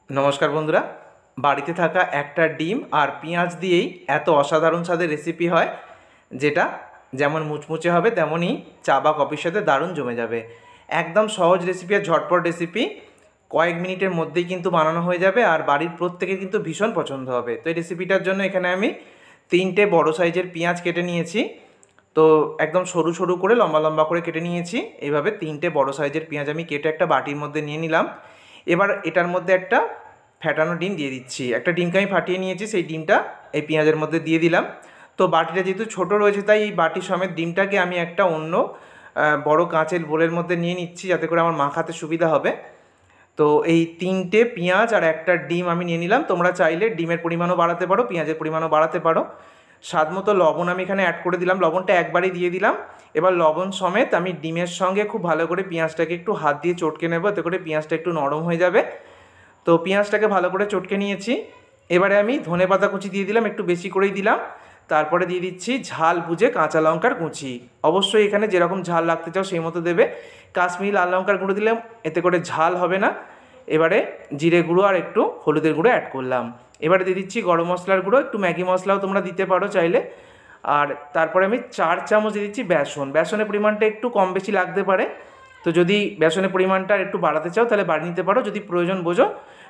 নমস্কার বন্ধুরা, বাড়িতে থাকা একটা ডিম আর পেঁয়াজ দিয়েই এত অসাধারণ স্বাদের রেসিপি হয়, যেটা যেমন মুচমুচে হবে তেমনই চা বা কফির সাথে দারুণ জমে যাবে। একদম সহজ রেসিপি আর ঝটপট রেসিপি, কয়েক মিনিটের মধ্যেই কিন্তু বানানো হয়ে যাবে আর বাড়ির প্রত্যেকের কিন্তু ভীষণ পছন্দ হবে। তো এই রেসিপিটার জন্য এখানে আমি 3টে বড় সাইজের পেঁয়াজ কেটে নিয়েছি। তো একদম সরু সরু করে লম্বা লম্বা করে কেটে নিয়েছি। এইভাবে 3টে বড় সাইজের পেঁয়াজ আমি কেটে একটা বাটির মধ্যে নিয়ে নিলাম। এবার এটার মধ্যে একটা ফ্যাটানো ডিম দিয়ে দিচ্ছি। একটা ডিমকে আমি ফাটিয়ে নিয়েছি, সেই ডিমটা এই পেঁয়াজের মধ্যে দিয়ে দিলাম। তো বাটিটা যেহেতু ছোটো রয়েছে, তাই এই বাটি সমেত ডিমটাকে আমি একটা অন্য বড় কাঁচের বোলের মধ্যে নিয়ে নিচ্ছি, যাতে করে আমার মাখাতে সুবিধা হবে। তো এই 3টে পেঁয়াজ আর একটা ডিম আমি নিয়ে নিলাম। তোমরা চাইলে ডিমের পরিমাণও বাড়াতে পারো, পেঁয়াজের পরিমাণও বাড়াতে পারো। স্বাদ মতো লবণ আমি এখানে অ্যাড করে দিলাম, লবণটা একবারই দিয়ে দিলাম। এবার লবণ সমেত আমি ডিমের সঙ্গে খুব ভালো করে পেঁয়াজটাকে একটু হাত দিয়ে চটকে নেব, এতে করে পেঁয়াজটা একটু নরম হয়ে যাবে। তো পেঁয়াজটাকে ভালো করে চটকে নিয়েছি। এবারে আমি ধনেপাতা কুচি দিয়ে দিলাম, একটু বেশি করেই দিলাম। তারপরে দিয়ে দিচ্ছি ঝাল বুঝে কাঁচা লঙ্কার কুচি। অবশ্যই এখানে যেরকম ঝাল রাখতে চাও সেই মতো দেবে। কাশ্মীরি লাল লঙ্কার গুঁড়ো দিলাম, এতে করে ঝাল হবে না। এবারে জিরে গুঁড়ো আর একটু হলুদের গুঁড়ো অ্যাড করলাম। এবারে দিয়ে দিচ্ছি গরম মশলার গুঁড়ো, একটু ম্যাগি মশলাও তোমরা দিতে পারো চাইলে। আর তারপরে আমি 4 চামচ দিয়ে দিচ্ছি বেসন। বেসনের পরিমাণটা একটু কম বেশি লাগতে পারে, তো যদি বেসনের পরিমাণটা একটু বাড়াতে চাও তাহলে বাড়িয়ে নিতে পারো, যদি প্রয়োজন বোঝো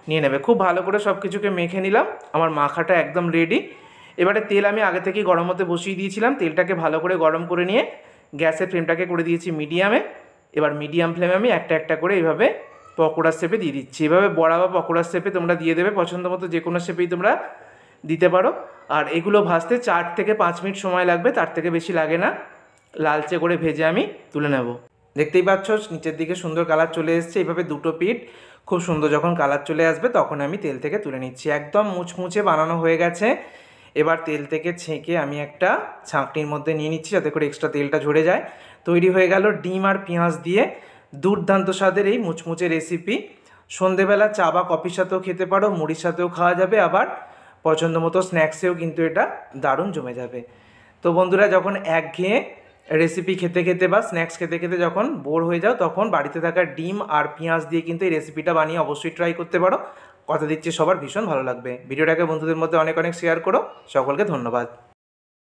নিয়ে নেবে। খুব ভালো করে সব কিছুকে মেখে নিলাম, আমার মাখাটা একদম রেডি। এবারে তেল আমি আগে থেকেই গরম হতে বসিয়ে দিয়েছিলাম। তেলটাকে ভালো করে গরম করে নিয়ে গ্যাসের ফ্লেমটাকে করে দিয়েছি মিডিয়ামে। এবার মিডিয়াম ফ্লেমে আমি একটা একটা করে এইভাবে পকোড়ার শেপে দিয়ে দিচ্ছি। এভাবে বড়া বা পকোড়ার শেপে তোমরা দিয়ে দেবে, পছন্দ মতো যে কোনো শেপেই তোমরা দিতে পারো। আর এগুলো ভাজতে 4 থেকে 5 মিনিট সময় লাগবে, তার থেকে বেশি লাগে না। লালচে করে ভেজে আমি তুলে নেব। দেখতেই পাচ্ছ নিচের দিকে সুন্দর কালার চলে এসছে। এইভাবে দুটো পিঠ খুব সুন্দর যখন কালার চলে আসবে তখন আমি তেল থেকে তুলে নিচ্ছি। একদম মুচমুচে বানানো হয়ে গেছে। এবার তেল থেকে ছেঁকে আমি একটা ছাঁকনির মধ্যে নিয়ে নিচ্ছি, যাতে করে এক্সট্রা তেলটা ঝরে যায়। তৈরি হয়ে গেল ডিম আর পেঁয়াজ দিয়ে দুর্দান্ত স্বাদের এই মুচমুচে রেসিপি। সন্ধেবেলা চা বা কফির সাথেও খেতে পারো, মুড়ির সাথেও খাওয়া যাবে, আবার পছন্দ মতো স্ন্যাক্সেও কিন্তু এটা দারুণ জমে যাবে। তো বন্ধুরা, যখন একঘেয়ে রেসিপি খেতে খেতে বা স্ন্যাক্স খেতে খেতে যখন বোর হয়ে যাও, তখন বাড়িতে থাকা ডিম আর পেঁয়াজ দিয়ে কিন্তু এই রেসিপিটা বানিয়ে অবশ্যই ট্রাই করতে পারো। কথা দিচ্ছি সবার ভীষণ ভালো লাগবে। ভিডিওটাকে বন্ধুদের মধ্যে অনেক অনেক শেয়ার করো। সকলকে ধন্যবাদ।